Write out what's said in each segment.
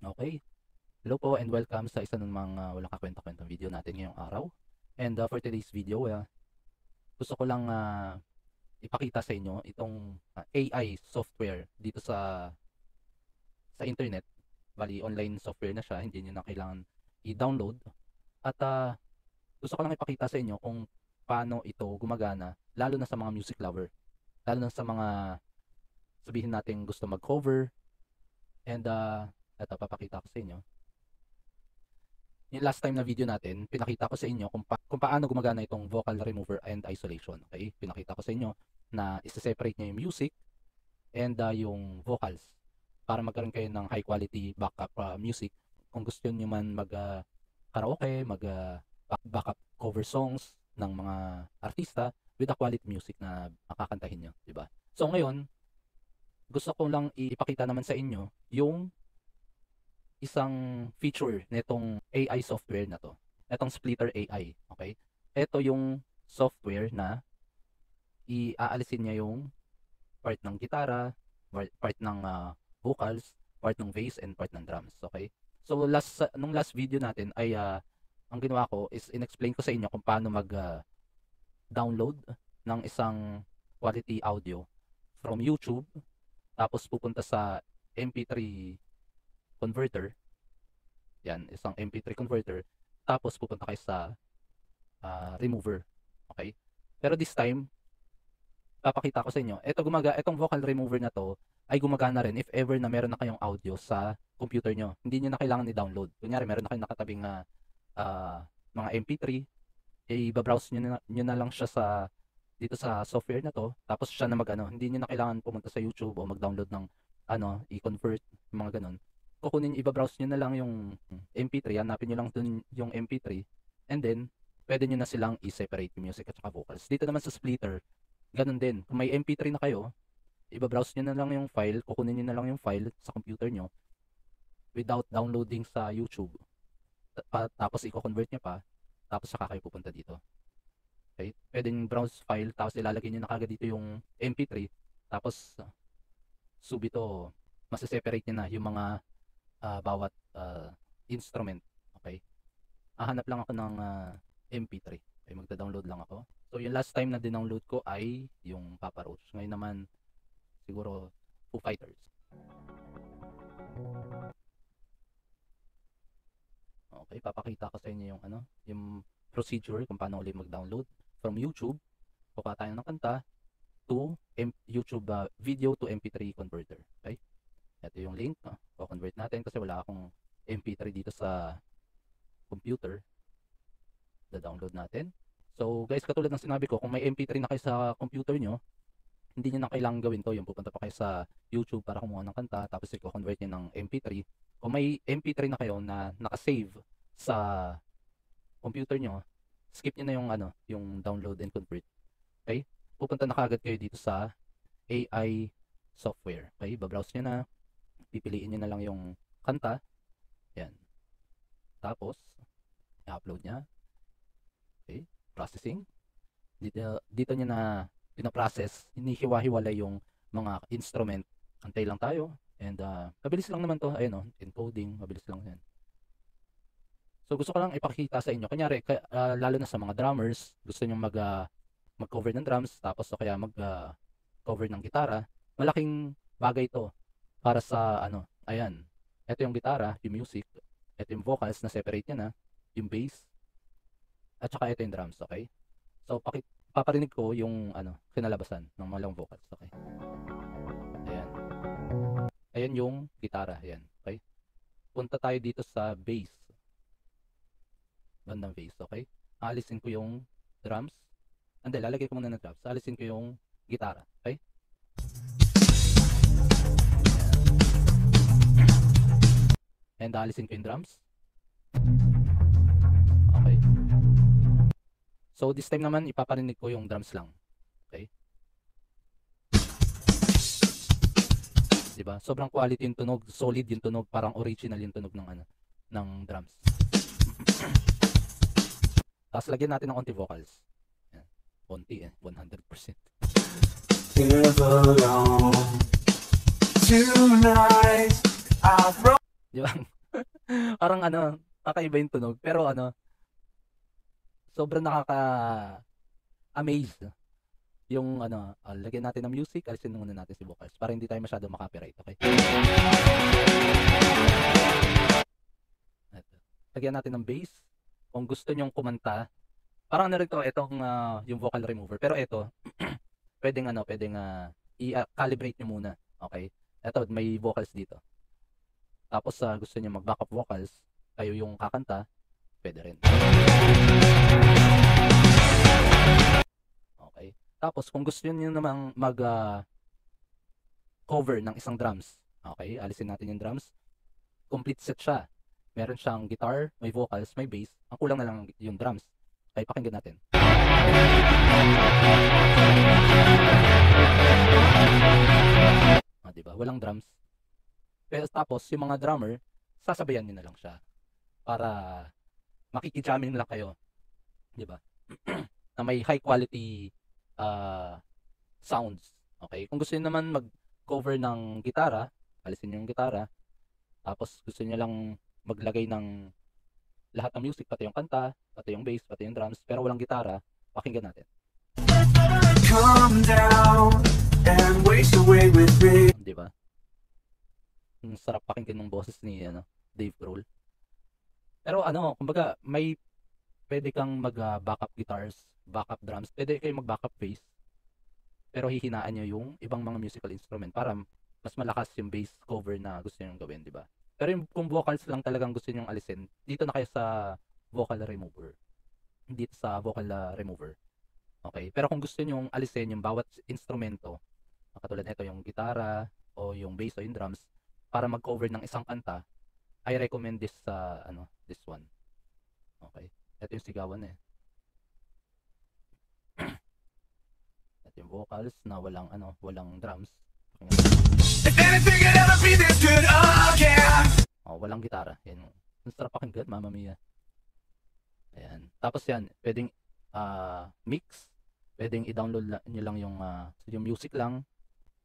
Okay. Hello po and welcome sa isa namang walang kakwenta-kwentang video natin ngayong araw. And for today's video, gusto ko lang ipakita sa inyo itong AI software dito sa internet. Bali, online software na siya, hindi niyo na kailangan i-download. At gusto ko lang ipakita sa inyo kung paano ito gumagana, lalo na sa mga music lover. Lalo na sa mga sabihin natin gusto mag-cover. And ito, papakita ko sa inyo. Yung last time na video natin, pinakita ko sa inyo kung paano gumagana itong vocal remover and isolation. Okay? Pinakita ko sa inyo na isi-separate niya yung music and yung vocals para magkaroon kayo ng high quality backup music. Kung gusto niyo man mag karaoke, mag backup cover songs ng mga artista with a quality music na makakantahin niyo, di ba? So ngayon, gusto ko lang ipakita naman sa inyo yung isang feature nitong AI software na to. Itong Splitter AI, okay? Ito yung software na iaalisin niya yung part ng gitara, part ng vocals, part ng bass, and part ng drums, okay? So nung last video natin ay ang ginawa ko is in-explain ko sa inyo kung paano mag-download ng isang quality audio from YouTube, tapos pupunta sa MP3 converter. Yan, isang MP3 converter. Tapos pupunta kayo sa remover. Okay? Pero this time, papakita ko sa inyo. Itong vocal remover na to ay gumagana rin if ever na meron na kayong audio sa computer nyo. Hindi nyo na kailangan i-download. Kunyari, meron na kayong nakatabing mga MP3, i-browse nyo na lang siya dito sa software na to. Tapos siya na hindi nyo na kailangan pumunta sa YouTube o mag-download ng i-convert, mga ganun. Kukunin, i-browse nyo na lang yung MP3, hanapin nyo lang dun yung MP3, and then, pwede nyo na silang i-separate yung music at saka vocals. Dito naman sa Splitter, ganun din. Kung may MP3 na kayo, i-browse nyo na lang yung file, kukunin nyo na lang yung file sa computer nyo, without downloading sa YouTube. Tapos i-convert nyo pa, tapos saka kayo pupunta dito. Okay? Pwede yung browse file, tapos ilalagay nyo na kagad dito yung MP3, tapos, subito, masiseparate nyo na yung mga bawat instrument. Okay? Hahanap lang ako ng MP3. Okay, magda-download lang ako. So yung last time na dinownload ko ay yung Papa Roach. Ngayon naman siguro Foo Fighters. Okay, papakita ko sa inyo yung yung procedure kung paano ulit mag-download from YouTube. Kuha tayo ng kanta to YouTube video to MP3 converter. Okay? Ito yung link, convert natin kasi wala akong MP3 dito sa computer. Da-download natin. So guys, katulad ng sinabi ko, kung may MP3 na kayo sa computer nyo, hindi nyo na kailangan gawin to. Yung pupunta pa kayo sa YouTube para kumuha ng kanta, tapos i-convert nyo ng MP3. Kung may MP3 na kayo na nakasave sa computer nyo, skip nyo na yung download and convert. Okay? Pupunta na kagad kayo dito sa AI software. Okay? Babrowse nyo na. Pipiliin nyo na lang yung kanta. Yan. Tapos, i-upload niya. Okay. Processing. Dito nyo na pinaprocess. Hinihiwa-hiwalay yung mga instrument. Antay lang tayo. And, mabilis lang naman to. Ayun encoding. Mabilis lang yan. So, gusto ko lang ipakita sa inyo. Kunyari, lalo na sa mga drummers, gusto nyo mag-cover ng drums, tapos o kaya mag-cover ng gitara. Malaking bagay to. Para sa ayan, ito yung gitara, yung music, ito yung vocals na separate niya na, yung bass, at saka ito yung drums, okay? So paparinig ko yung kinalabasan ng mga vocals, okay? Ayan. Ayan yung gitara, ayan, okay? Punta tayo dito sa bass. Bandang bass, okay? Aalisin ko yung drums. Hindi, lalagay ko muna ng drums. Aalisin ko yung gitara, okay? And alisin ko yung drums. Okay. So this time naman ipaparinig ko yung drums lang. Okay? Diba? Sobrang quality yung tunog, solid yung tunog, parang original yung tunog ng drums. Tapos lagyan natin ng konti vocals. Yan. Konti 100%. Tonight, 'Di ba? Parang ano, kakaiba yung tunog pero ano, sobrang nakaka-amaze yung ano, lagyan natin ng music, alisin muna natin si vocals para hindi tayo masyadong ma-copyright, okay? Eto. Lagyan natin ng bass. Kung gusto nyong kumanta, parang ano rin 'to, itong, yung vocal remover. Pero ito, pwedeng i-calibrate nyo muna, okay? Eto, may vocals dito. Tapos gusto niyo mag-backup vocals, kayo yung kakanta, pwede rin. Okay. Tapos kung gusto niyo namang cover ng isang drums, okay, alisin natin yung drums. Complete set siya. Meron siyang guitar, may vocals, may bass. Ang kulang na lang yung drums. Okay, pakinggan natin. Diba? Walang drums. Pero tapos yung mga drummer, sasabayan niyo na lang siya para makikijamming lang kayo, 'di ba? Na may high quality sounds. Okay? Kung gusto niyo naman mag-cover ng gitara, alisin niyo yung gitara. Tapos gusto niyo lang maglagay ng lahat ng music, pati yung kanta, pati yung bass, pati yung drums, pero walang gitara, pakinggan natin. Calm down and waste away with me. 'Di ba? Ang sarap pakinggan ng boses ni Dave Grohl. Pero ano, kumbaga pwede kang mag-backup guitars, backup drums, pwede kayo mag-backup bass. Pero hihinaan nyo yung ibang mga musical instrument para mas malakas yung bass cover na gusto nyo gawin, di ba? Pero kung vocals lang talagang gusto nyo alisin, dito na kayo sa vocal remover. Dito sa vocal remover. Okay? Pero kung gusto nyo alisin yung bawat instrumento, katulad nito yung gitara o yung bass o yung drums, para mag-cover ng isang kanta, I recommend this this one. Okay? Ito yung sigawan eh. Ito yung vocals na walang drums. If anything could ever be this good again. Walang gitara. Yan. Ang sarap pakinggan, Mamma Mia. Ayan. Tapos yan, pwedeng mix. Pwedeng i-download nyo lang yung music lang.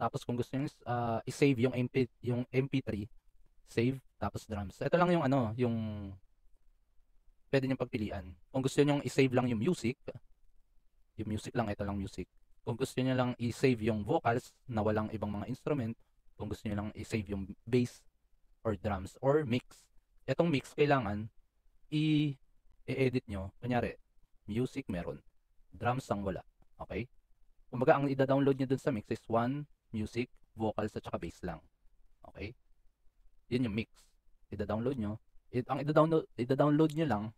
Tapos kung gusto niyo i-save yung MP3, save tapos drums. Ito lang yung pwede niyo pagpilian. Kung gusto niyo i-save lang yung music lang, ito lang music. Kung gusto niyo lang i-save yung vocals na walang ibang mga instrument, kung gusto niyo lang i-save yung bass or drums or mix. Etong mix kailangan i-edit nyo. Kunyari, music meron, drums ang wala. Okay? Kumbaga ang i-download niyo dun sa mix is one music, vocals at saka bass lang. Okay? Yun yung mix. I-download nyo. Ang i-download nyo lang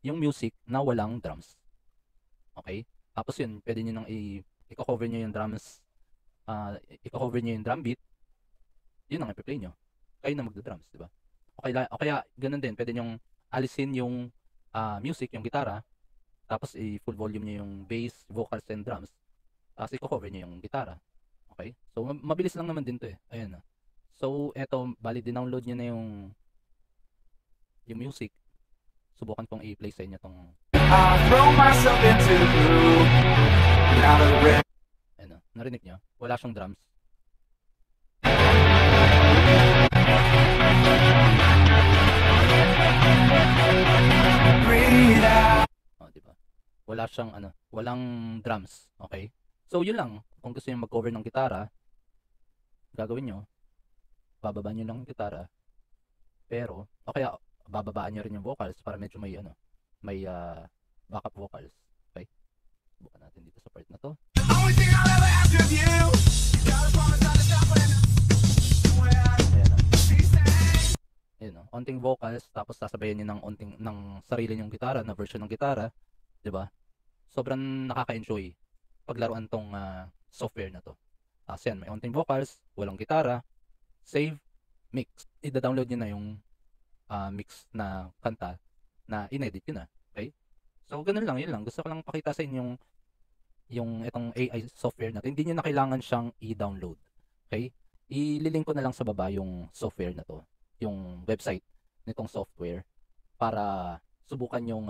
yung music na walang drums. Okay? Tapos yun, pwede nyo nang i-cover nyo yung drums, i-cover nyo yung drum beat. Yun ang i-play nyo. Kayo na magda-drums, di ba? O kaya ganun din, pwede nyong alisin yung music, yung gitara, tapos i-full volume nyo yung bass, vocals, and drums. Tapos i-cover nyo yung gitara. Okay? So, mabilis lang naman din to eh. Ayan na. So, eto, bali, dinownload nyo na yung music. Subukan kong i-play sa inyo tong ayan na. Narinig nyo? Wala siyang drums. Diba? Wala siyang walang drums. Okay? So, yun lang. Kung gusto niyo mag-cover ng gitara, gagawin nyo, bababa nyo lang yung gitara. Pero, o kaya, bababaan nyo rin yung vocals para medyo may backup vocals. Okay? Subukan natin dito sa part na to. Ayan o. Onting vocals, tapos sasabayan nyo ng sarili nyong gitara, na version ng gitara. Diba? Sobrang nakaka-enjoy paglaruan tong software na to. Tapos yan, may onting vocals, walang gitara, save, mix. I-download nyo na yung mix na kanta na inedit yun na. Okay? So, ganun lang, yun lang. Gusto ko lang pakita sa inyo yung itong AI software natin. Hindi nyo na kailangan siyang i-download. Okay? Ililink ko na lang sa baba yung software na to. Yung website nitong software para subukan yung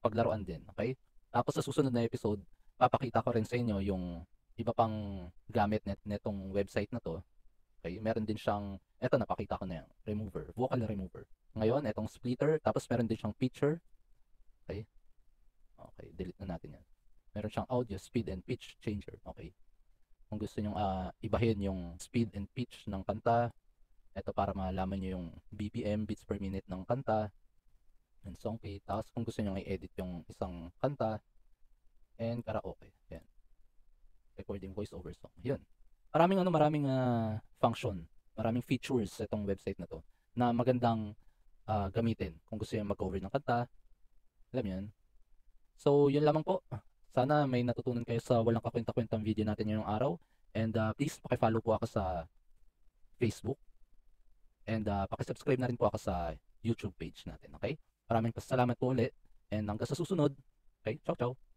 paglaruan din. Okay? Tapos sa susunod na episode, papakita ko rin sa inyo yung iba pang gamit netong website na to. Okay? Meron din siyang, eto napakita ko na yan, remove tapos meron din siyang picture. Okay. Okay, delete na natin yan. Meron siyang audio, speed and pitch changer. Okay. Kung gusto nyo ibahin yung speed and pitch ng kanta, ito para malaman nyo yung BPM, beats per minute ng kanta, and song pay. Tapos kung gusto nyo i-edit yung isang kanta, and karaoke. Yan. Recording voice over song. Yun. Maraming function, maraming features itong website na to na magandang gamitin kung gusto nyo mag-cover ng kanta. Alam yun. So, yun lamang po. Sana may natutunan kayo sa walang kakwenta-kwentang video natin ngayong araw. And please, pakifollow po ako sa Facebook. And pakisubscribe na rin po ako sa YouTube page natin. Okay? Maraming salamat po ulit. And hanggang sa susunod. Okay? Ciao, ciao.